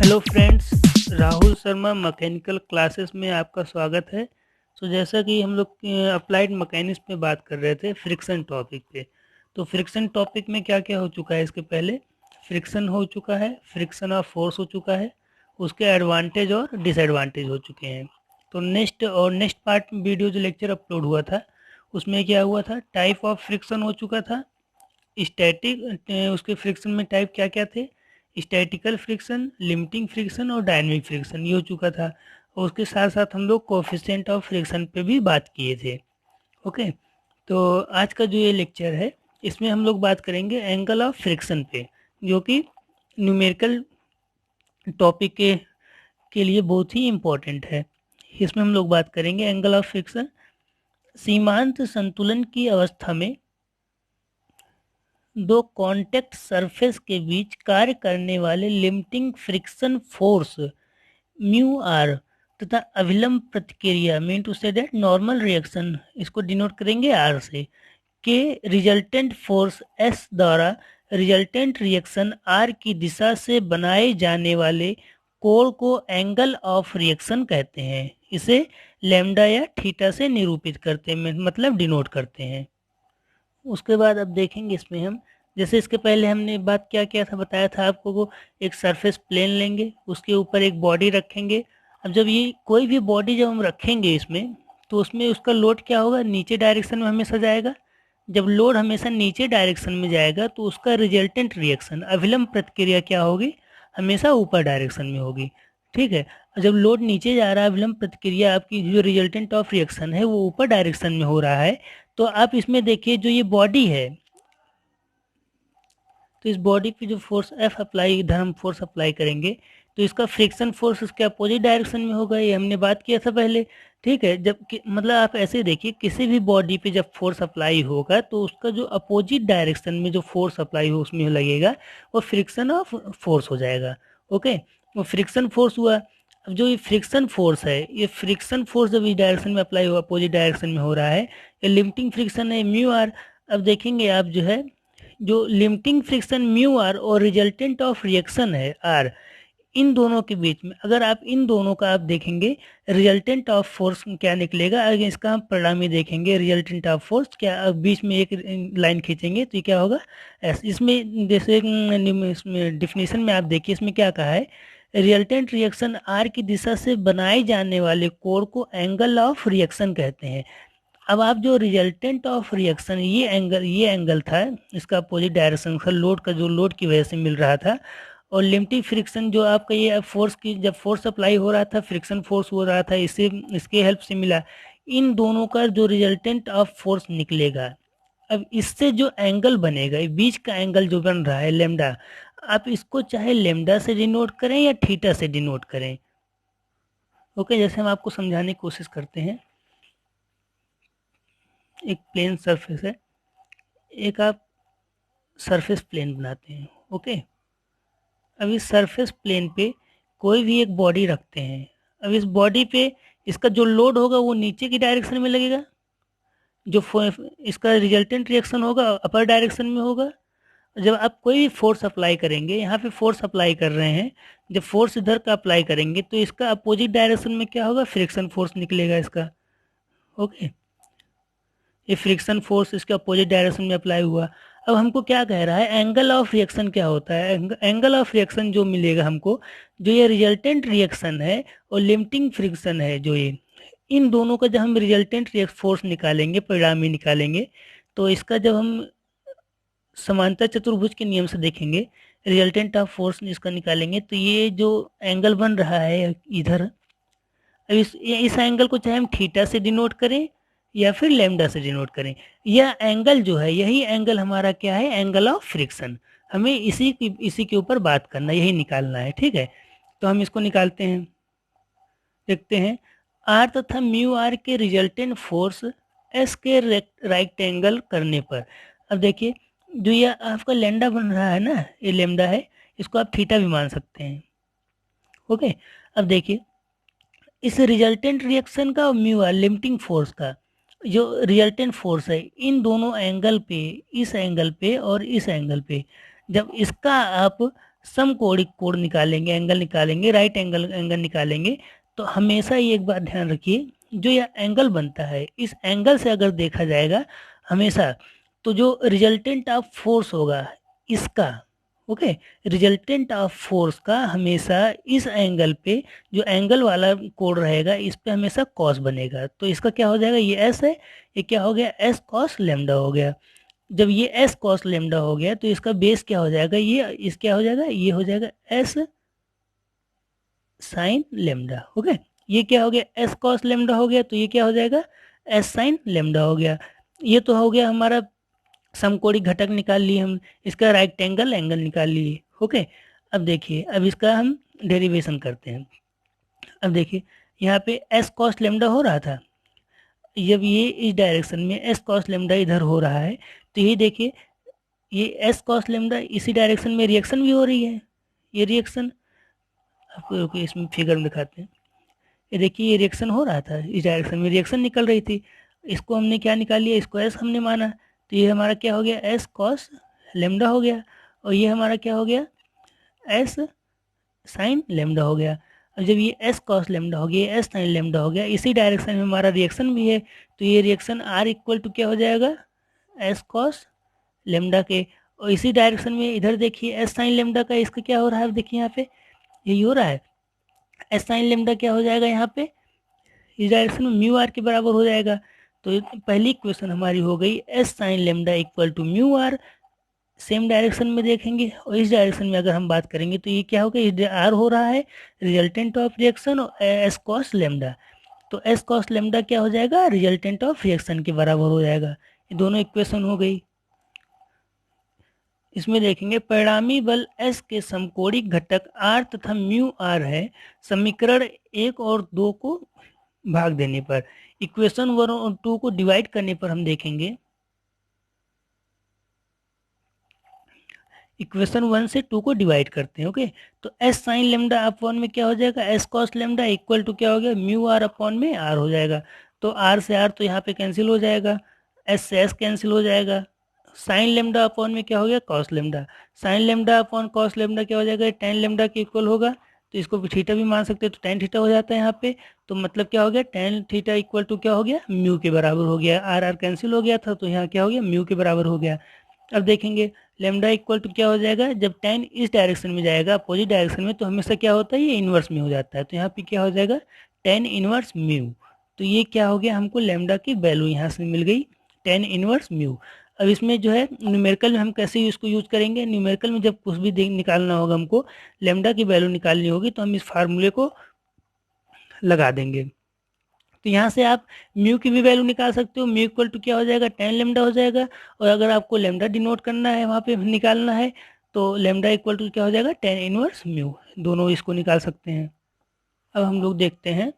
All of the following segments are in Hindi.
Hello friends, Rahul Sharma mechanical classes में आपका स्वागत है। जैसा कि हम लोग अप्लाइड मैकेनिक्स में बात कर रहे थे फ्रिक्शन टॉपिक पे। तो फ्रिक्शन टॉपिक में क्या क्या हो चुका है, इसके पहले फ्रिक्शन हो चुका है, फ्रिक्शन ऑफ फोर्स हो चुका है, उसके एडवांटेज और डिसएडवांटेज हो चुके हैं। तो नेक्स्ट पार्ट वीडियो जो लेक्चर अपलोड हुआ था उसमें क्या हुआ था, टाइप ऑफ फ्रिक्शन हो चुका था, स्टैटिक उसके फ्रिक्शन में टाइप क्या क्या थे, स्टैटिकल फ्रिक्शन, लिमिटिंग फ्रिक्शन और डायनेमिक फ्रिक्शन, ये हो चुका था। और उसके साथ साथ हम लोग कोफिशिएंट ऑफ फ्रिक्शन पे भी बात किए थे। ओके, तो आज का जो ये लेक्चर है इसमें हम लोग बात करेंगे एंगल ऑफ फ्रिक्शन पे, जो कि न्यूमेरिकल टॉपिक के लिए बहुत ही इम्पोर्टेंट है। इसमें हम लोग बात करेंगे एंगल ऑफ फ्रिक्शन। सीमांत संतुलन की अवस्था में दो कॉन्टैक्ट सरफेस के बीच कार्य करने वाले limiting friction force mu R तथा अभिलंब प्रतिक्रिया mean to say that normal reaction, इसको डिनोट करेंगे आर से, के रिजल्टेंट फोर्स एस द्वारा रिजल्टेंट रिएक्शन आर की दिशा से बनाए जाने वाले कोण को एंगल ऑफ रिएक्शन कहते हैं। इसे लैम्डा या थीटा से निरूपित करते हैं, मतलब डिनोट करते हैं। उसके बाद अब देखेंगे इसमें हम, जैसे इसके पहले हमने बात क्या किया था, बताया था आपको को एक सरफेस प्लेन लेंगे, उसके ऊपर एक बॉडी रखेंगे। अब जब ये कोई भी बॉडी जब हम रखेंगे इसमें, तो उसमें उसका लोड क्या होगा, नीचे डायरेक्शन में हमेशा जाएगा। जब लोड हमेशा नीचे डायरेक्शन में जाएगा तो उसका रिजल्टेंट रिएक्शन अभिलंब प्रतिक्रिया क्या होगी, हमेशा ऊपर डायरेक्शन में होगी। ठीक है, जब लोड नीचे जा रहा है, अभिलंब प्रतिक्रिया आपकी जो रिजल्टेंट ऑफ रिएक्शन है वो ऊपर डायरेक्शन में हो रहा है। तो आप इसमें देखिए जो ये बॉडी है, तो इस बॉडी पे जो फोर्स एफ अप्लाई, इधर हम फोर्स अप्लाई करेंगे तो इसका फ्रिक्शन फोर्स उसके अपोजिट डायरेक्शन में होगा, ये हमने बात किया था पहले। ठीक है, जब मतलब आप ऐसे देखिए किसी भी बॉडी पे जब फोर्स अप्लाई होगा तो उसका जो अपोजिट डायरेक्शन में जो फोर्स अप्लाई हो उसमें लगेगा वो फ्रिक्शन ऑफ फोर्स हो जाएगा। ओके, वो फ्रिक्शन फोर्स हुआ। अब जो ये फ्रिक्शन फोर्स है, ये फ्रिक्शन फोर्स जब इस डायरेक्शन में अप्लाई हो, अपोजिट डायरेक्शन में हो रहा है, ये लिमिटिंग फ्रिक्शन है म्यू आर। अब देखेंगे आप जो है, जो लिमिटिंग फ्रिक्शन म्यू आर और रिजल्टेंट ऑफ रिएक्शन है आर, इन दोनों के बीच में अगर आप इन दोनों का आप देखेंगे रिजल्टेंट ऑफ फोर्स क्या निकलेगा, अगर इसका हम परिणामी देखेंगे रिजल्टेंट ऑफ फोर्स क्या, अब बीच में एक लाइन खींचेंगे तो ये क्या होगा इसमें जैसे इसमें डिफिनेशन में आप देखिए इसमें क्या कहा है, रिजल्टेंट रिएक्शन आर की दिशा से बनाए जाने वाले कोण को एंगल ऑफ रिएक्शन कहते हैं। अब आप जो रिजल्टेंट ऑफ रिएक्शन, ये एंगल था, इसका अपोजिट डायरेक्शन था, लोड का जो लोड की वजह से मिल रहा था। और लिमिटिंग फ्रिक्शन जो आपका ये फोर्स की, जब फोर्स अप्लाई हो रहा था फ्रिक्शन फोर्स हो रहा था, इससे इसके हेल्प से मिला। इन दोनों का जो रिजल्टेंट ऑफ फोर्स निकलेगा, अब इससे जो एंगल बनेगा, बीच का एंगल जो बन रहा है लेमडा, आप इसको चाहे लेमडा से डिनोट करें या थीटा से डिनोट करें। ओके, जैसे हम आपको समझाने की कोशिश करते हैं। एक प्लेन सरफेस है, एक आप सरफेस प्लेन बनाते हैं। ओके, अब इस सरफेस प्लेन पे कोई भी एक बॉडी रखते हैं। अब इस बॉडी पे इसका जो लोड होगा वो नीचे की डायरेक्शन में लगेगा, जो इसका रिजल्टेंट रिएक्शन होगा अपर डायरेक्शन में होगा। जब आप कोई भी फोर्स अप्लाई करेंगे, यहाँ पे फोर्स अप्लाई कर रहे हैं, जब फोर्स इधर का अप्लाई करेंगे तो इसका अपोजिट डायरेक्शन में क्या होगा, फ्रिक्शन फोर्स निकलेगा इसका। ओके, ये फ्रिक्शन फोर्स इसके अपोजिट डायरेक्शन में अप्लाई हुआ। अब हमको क्या कह रहा है, एंगल ऑफ रिएक्शन क्या होता है, एंगल ऑफ रिएक्शन जो मिलेगा हमको, जो ये रिजल्टेंट रिएक्शन है और लिमिटिंग फ्रिक्शन है, जो ये इन दोनों का जब हम रिजल्टेंट फोर्स निकालेंगे, परिणामी निकालेंगे, तो इसका जब हम समांतर चतुर्भुज के नियम से देखेंगे, रिजल्टेंट ऑफ फोर्स इसका निकालेंगे, तो ये जो एंगल बन रहा है इधर, अब इस एंगल को चाहे हम थीटा से डिनोट करें या फिर लैम्डा से डिनोट करें, यह एंगल जो है, यही एंगल हमारा क्या है, एंगल ऑफ फ्रिक्शन। हमें इसी के ऊपर बात करना, यही निकालना है। ठीक है, तो हम इसको निकालते हैं, देखते हैं। आर तथा म्यू आर के रिजल्टेंट फोर्स एस के राइट एंगल करने पर, अब देखिए जो ये आपका लैम्डा बन रहा है ना, ये लैम्डा है, इसको आप थीटा भी मान सकते हैं। ओके, अब देखिए इस रिजल्टेंट रिएक्शन का और म्यू आर लिमिटिंग फोर्स का जो रिजल्टेंट फोर्स है, इन दोनों एंगल पे, इस एंगल पे और इस एंगल पे, जब इसका आप समकोणिक कोण निकालेंगे, एंगल निकालेंगे, राइट एंगल निकालेंगे, तो हमेशा ये एक बात ध्यान रखिए, जो यह एंगल बनता है इस एंगल से अगर देखा जाएगा हमेशा, तो जो रिजल्टेंट ऑफ फोर्स होगा इसका, ओके, रिजल्टेंट ऑफ फोर्स का हमेशा इस एंगल पे, जो एंगल वाला कोण रहेगा इस पे हमेशा कॉस बनेगा। तो इसका क्या हो जाएगा, ये एस है, ये क्या हो गया, एस कॉस लेमडा हो गया। जब ये एस कॉस लेमडा हो गया तो इसका बेस क्या हो जाएगा, ये इस क्या हो जाएगा, ये हो जाएगा एस साइन लेमडा। ओके, ये क्या हो गया, एस कॉस लेमडा हो गया, तो ये क्या हो जाएगा, एस साइन लेमडा हो गया। ये तो हो गया हमारा समकोणिक घटक निकाल लिए हम, इसका राइट एंगल एंगल निकाल लिए। ओके, अब देखिए, अब इसका हम डेरिवेशन करते हैं। अब देखिए यहाँ पे एस कॉस लेमडा हो रहा था, जब ये इस डायरेक्शन में एस कॉस लेमडा इधर हो रहा है, तो ये देखिए ये एस कॉस लेमडा इसी डायरेक्शन में रिएक्शन भी हो रही है। ये रिएक्शन आपको रुकिए इसमें फिगर में दिखाते हैं। ये देखिए ये रिएक्शन हो रहा था, इस डायरेक्शन में रिएक्शन निकल रही थी, इसको हमने क्या निकाल लिया, इसको एस हमने माना, तो ये हमारा क्या हो गया, एस कॉस लेमडा हो गया, और ये हमारा क्या हो गया, एस साइन लेमडा हो गया। अब जब ये एस कॉस लेमडा हो गया, एस साइन लेमडा हो गया, इसी डायरेक्शन में हमारा रिएक्शन भी है, तो ये रिएक्शन आर इक्वल टू क्या हो जाएगा, एस कॉस लेमडा के। और इसी डायरेक्शन में इधर देखिए एस साइन लेमडा का इसका क्या हो रहा है, देखिए यहाँ पे यही हो रहा है, एस साइन लेमडा क्या हो जाएगा यहाँ पे, इस डायरेक्शन में म्यू आर के बराबर हो जाएगा। तो पहली इक्वेशन हमारी हो गई S sine lambda equal to mu R. Same direction में देखेंगे और इस डायरेक्शन में अगर हम बात करेंगे तो ये क्या होगा, इस आर हो रहा है रिजल्टेंट ऑफ रिएक्शन, और एस कॉस लेमडा, तो एस कॉस लेमडा क्या हो जाएगा, रिजल्टेंट ऑफ रिएक्शन के बराबर हो जाएगा। ये दोनों इक्वेशन हो गई। इसमें देखेंगे परिणामी बल S के समकोणिक घटक R तथा म्यू R है, समीकरण 1 और 2 को भाग देने पर, इक्वेशन 1 और 2 को डिवाइड करने पर हम देखेंगे, इक्वेशन 1 से 2 को डिवाइड करते हैं। ओके, तो एस साइन लेमडा अपॉन में क्या हो जाएगा, S cos lambda equal to क्या हो गया, म्यू आर अपॉन में आर हो जाएगा। तो आर से आर तो यहाँ पे कैंसिल हो जाएगा, एस से एस कैंसिल हो जाएगा, साइन लेमडा अपॉन में क्या हो गया, cos lambda, sine lambda upon cos lambda क्या हो जाएगा, टेन लेमडा के इक्वल होगा, तो इसको भी थीटा भी मान सकते हैं, तो टेन थीटा हो जाता है यहाँ पे। तो मतलब क्या हो गया, टेन थीटा इक्वल टू क्या हो गया, म्यू के बराबर हो गया, आर आर कैंसिल हो गया था, तो यहाँ क्या हो गया, म्यू के बराबर हो गया। अब देखेंगे लेमडा इक्वल टू क्या हो जाएगा, जब टेन इस डायरेक्शन में जाएगा अपोजिट डायरेक्शन में, तो हमेशा क्या होता है, ये इन्वर्स में हो जाता है, तो यहाँ पे क्या हो जाएगा, टेन इनवर्स म्यू। तो ये क्या हो गया, हमको लेमडा की वैल्यू यहाँ से मिल गई, टेन इनवर्स म्यू। अब इसमें जो है न्यूमेरिकल में हम कैसे इसको यूज करेंगे, न्यूमेरिकल में जब कुछ भी निकालना होगा हमको, लेमडा की वैल्यू निकालनी होगी, तो हम इस फार्मूले को लगा देंगे। तो यहाँ से आप म्यू की भी वैल्यू निकाल सकते हो, म्यू इक्वल टू क्या हो जाएगा, टेन लेमडा हो जाएगा, और अगर आपको लेमडा डिनोट करना है वहाँ पे निकालना है, तो लेमडा इक्वल टू क्या हो जाएगा, टेन इनवर्स म्यू, दोनों इसको निकाल सकते हैं। अब हम लोग देखते हैं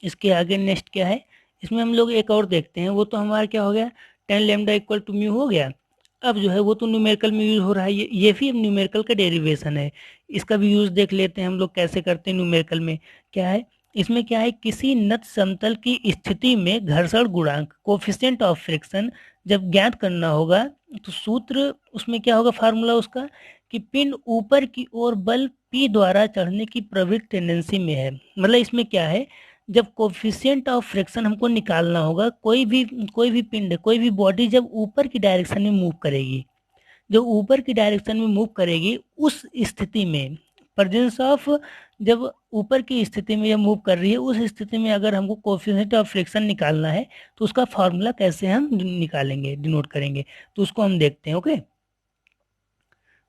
इसके आगे नेक्स्ट क्या है, इसमें हम लोग एक और देखते हैं, वो तो हमारा क्या हो गया, tan lambda equal to mu हो गया। अब जो है वो तो न्यूमेरिकल में यूज हो रहा है, ये भी न्यूमेरिकल का डेरिवेशन है, इसका भी यूज देख लेते हैं हम लोग कैसे करते हैं न्यूमेरिकल में। क्या है इसमें, क्या है, किसी नत समतल की स्थिति में घर्षण गुणांक कोफिशिएंट ऑफ फ्रिक्शन जब ज्ञात करना होगा, तो सूत्र उसमें क्या होगा, फार्मूला उसका, कि पिंड ऊपर की ओर बल P द्वारा चढ़ने की प्रवृत्त टेंडेंसी में है। मतलब इसमें क्या है, जब कोफिशिएंट ऑफ फ्रिक्शन हमको निकालना होगा, कोई भी पिंड, कोई भी बॉडी जब ऊपर की डायरेक्शन में मूव करेगी, जो ऊपर की डायरेक्शन में मूव करेगी उस स्थिति में, प्रेजेंस ऑफ, जब ऊपर की स्थिति में जब मूव कर रही है उस स्थिति में अगर हमको कोफिशिएंट ऑफ फ्रिक्शन निकालना है, तो उसका फार्मूला कैसे हम निकालेंगे, डिनोट करेंगे, तो उसको हम देखते हैं। ओके,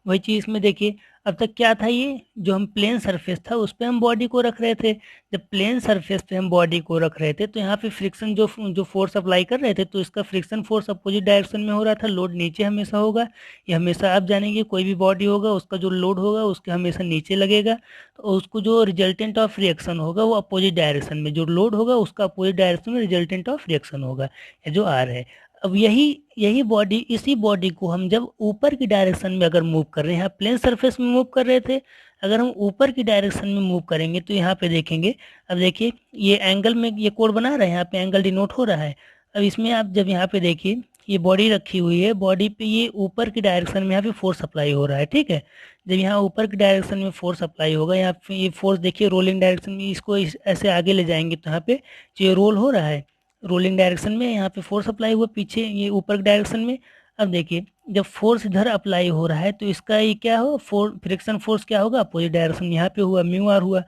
वही चीज़ इसमें देखिए, अब तक क्या था, ये जो हम प्लेन सरफेस था उस पे हम बॉडी को रख रहे थे, जब प्लेन सरफेस पे हम बॉडी को रख रहे थे तो यहाँ पे फ्रिक्शन जो फोर्स अप्लाई कर रहे थे, तो इसका फ्रिक्शन फोर्स अपोजिट डायरेक्शन में हो रहा था, लोड नीचे हमेशा होगा, ये हमेशा आप जानेंगे, कोई भी बॉडी होगा उसका जो लोड होगा उसके हमेशा नीचे लगेगा, तो उसको जो रिजल्टेंट ऑफ रिएक्शन होगा वो अपोजिट डायरेक्शन में, जो लोड होगा उसका अपोजिट डायरेक्शन में रिजल्टेंट ऑफ रिएक्शन होगा, ये जो आर है। अब यही बॉडी, इसी बॉडी को हम जब ऊपर की डायरेक्शन में अगर मूव कर रहे हैं, यहाँ प्लेन सरफेस में मूव कर रहे थे, अगर हम ऊपर की डायरेक्शन में मूव करेंगे तो यहाँ पे देखेंगे, अब देखिए ये एंगल में ये कोड बना रहा है, यहाँ पे एंगल डिनोट हो रहा है। अब इसमें आप जब यहाँ पे देखिए ये बॉडी रखी हुई है, बॉडी पे ये ऊपर की डायरेक्शन में यहाँ पे फोर्स अप्लाई हो रहा है, ठीक है। जब यहाँ ऊपर की डायरेक्शन में फोर्स अप्लाई होगा, यहाँ पे ये फोर्स देखिए रोलिंग डायरेक्शन में, इसको ऐसे आगे ले जाएंगे तो यहाँ पे जो ये रोल हो रहा है रोलिंग डायरेक्शन में, यहाँ पे फोर्स अप्लाई हुआ पीछे ये ऊपर की डायरेक्शन में। अब देखिए जब फोर्स इधर अप्लाई हो रहा है तो इसका ये क्या हो, फ्रिक्शन फोर्स क्या होगा, अपोजिट डायरेक्शन में यहाँ पे हुआ, म्यू आर हुआ।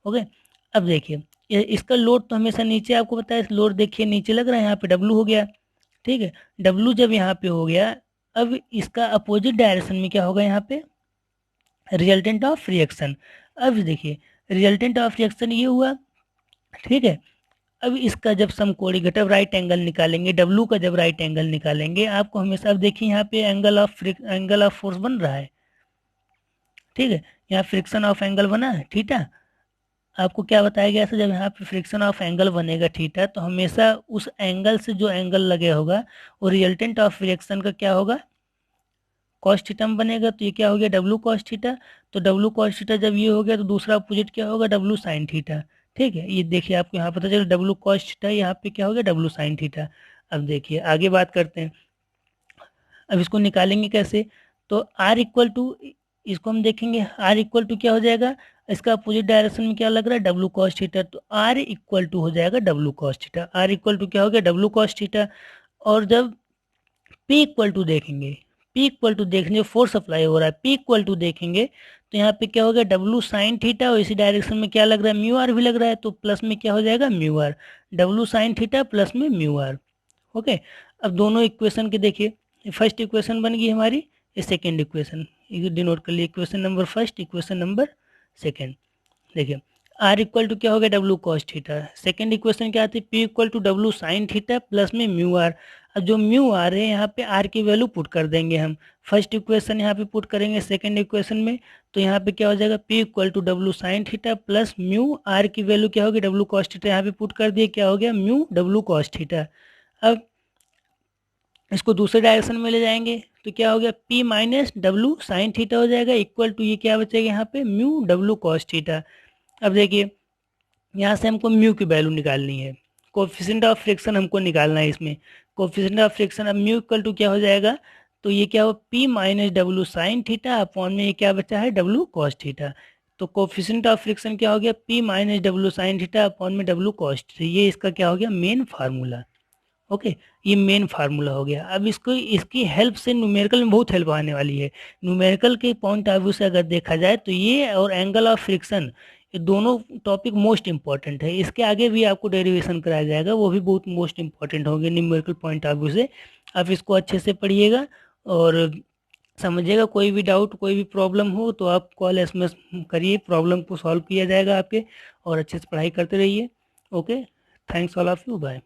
ओके, अब देखिए इसका लोड तो हमेशा नीचे, आपको पता है लोड देखिए नीचे लग रहा है, यहाँ पे डब्लू हो गया, ठीक है। डब्लू जब यहाँ पे हो गया, अब इसका अपोजिट डायरेक्शन में क्या होगा, यहाँ पे रिजल्टेंट ऑफ रिएक्शन। अब देखिए रिजल्टेंट ऑफ रिएक्शन ये हुआ, ठीक है। अब इसका जब समकोणी घटक राइट एंगल निकालेंगे, डब्लू का जब राइट एंगल निकालेंगे, आपको हमेशा, अब देखिए यहाँ पे एंगल ऑफ फोर्स बन रहा है, ठीक है। यहाँ फ्रिक्शन ऑफ एंगल बना है थीटा। आपको क्या बताया गया था, जब यहाँ पे फ्रिक्शन ऑफ एंगल बनेगा थीटा, तो हमेशा उस एंगल से जो एंगल लगे होगा वो रिजल्टेंट ऑफ रिएक्शन का क्या होगा, कॉस थीटा में बनेगा। तो ये क्या हो गया, डब्लू कॉस थीटा। तो डब्लू कॉस थीटा जब ये हो गया तो दूसरा अपोजिट क्या होगा, डब्लू साइन थीटा, ठीक है। ये देखिए आपको यहाँ पता चला डब्लू कॉस थीटा, यहाँ पे क्या हो गया, डब्लू साइन थीटा। अब देखिए आगे बात करते हैं, अब इसको निकालेंगे कैसे। तो आर इक्वल टू, इसको हम देखेंगे आर इक्वल टू क्या हो जाएगा, इसका अपोजिट डायरेक्शन में क्या लग रहा है, डब्लू कॉस थीटा। तो आर इक्वल टू हो जाएगा W cos theta, R equal to क्या हो गया, डब्लू कॉस थीटा। और जब पी इक्वल टू देखेंगे, पी इक्वल टू देखेंगे, फोर्स अप्लाई हो रहा है, पी इक्वल टू देखेंगे तो यहाँ पे क्या हो गया, डब्लू साइन थीटा, और इसी डायरेक्शन में क्या लग रहा है, म्यू आर भी लग रहा है, तो प्लस में क्या हो जाएगा, mu R, W sine theta plus में म्यू आर। ओके, अब दोनों इक्वेशन के देखिए, फर्स्ट इक्वेशन बन गई हमारी, ये सेकेंड इक्वेशन डिनोट कर लिए, equation number first, equation number second. देखिए आर इक्वल टू क्या हो गया, W cos theta. Second equation क्या आती है, P equal to W sine theta plus में म्यू आर। अब जो म्यू आर है यहाँ पे आर की वैल्यू पुट कर देंगे हम, फर्स्ट इक्वेशन यहाँ पे पुट करेंगे सेकेंड इक्वेशन में, तो यहाँ पे क्या हो जाएगा, P equal to W sine theta plus mu, R की वैल्यू क्या होगी, डब्लू कॉस थीटा, यहाँ पे पुट कर दिए, क्या हो गया, म्यू डब्लू कॉस थीटा। अब इसको दूसरे डायरेक्शन में ले जाएंगे तो क्या हो गया, P minus W sine theta हो जाएगा, इक्वल टू ये क्या बचेगा यहाँ पे, म्यू डब्लू कॉस थीटा। अब देखिए यहाँ से हमको म्यू की वैल्यू निकालनी है, कोफिशिएंट ऑफ फ्रिक्शन हमको निकालना है इसमें, कोफिशिएंट ऑफ फ्रिक्शन। अब म्यू इक्वल टू क्या हो जाएगा, तो ये क्या हो, P minus W sine theta upon में ये क्या बचा है, डब्लू कॉस थीटा। तो कोफिशिएंट ऑफ फ्रिक्शन क्या हो गया, P minus W sine theta upon में डब्लू कॉस थीटा। ये इसका क्या हो गया, मेन फार्मूला। ओके, ये मेन फार्मूला हो गया। अब इसको, इसकी हेल्प से न्यूमेरिकल में बहुत हेल्प आने वाली है। न्यूमेरिकल के पॉइंट ऑफ व्यू से अगर देखा जाए तो ये और एंगल ऑफ फ्रिक्शन, ये दोनों टॉपिक मोस्ट इंपॉर्टेंट है। इसके आगे भी आपको डेरिवेशन कराया जाएगा, वो भी बहुत मोस्ट इंपॉर्टेंट होंगे न्यूमेरिकल पॉइंट ऑफ व्यू से। आप इसको अच्छे से पढ़िएगा और समझिएगा। कोई भी डाउट, कोई भी प्रॉब्लम हो तो आप कॉल एसएमएस करिए, प्रॉब्लम को सॉल्व किया जाएगा आपके, और अच्छे से पढ़ाई करते रहिए। Okay, thanks all of you, bye.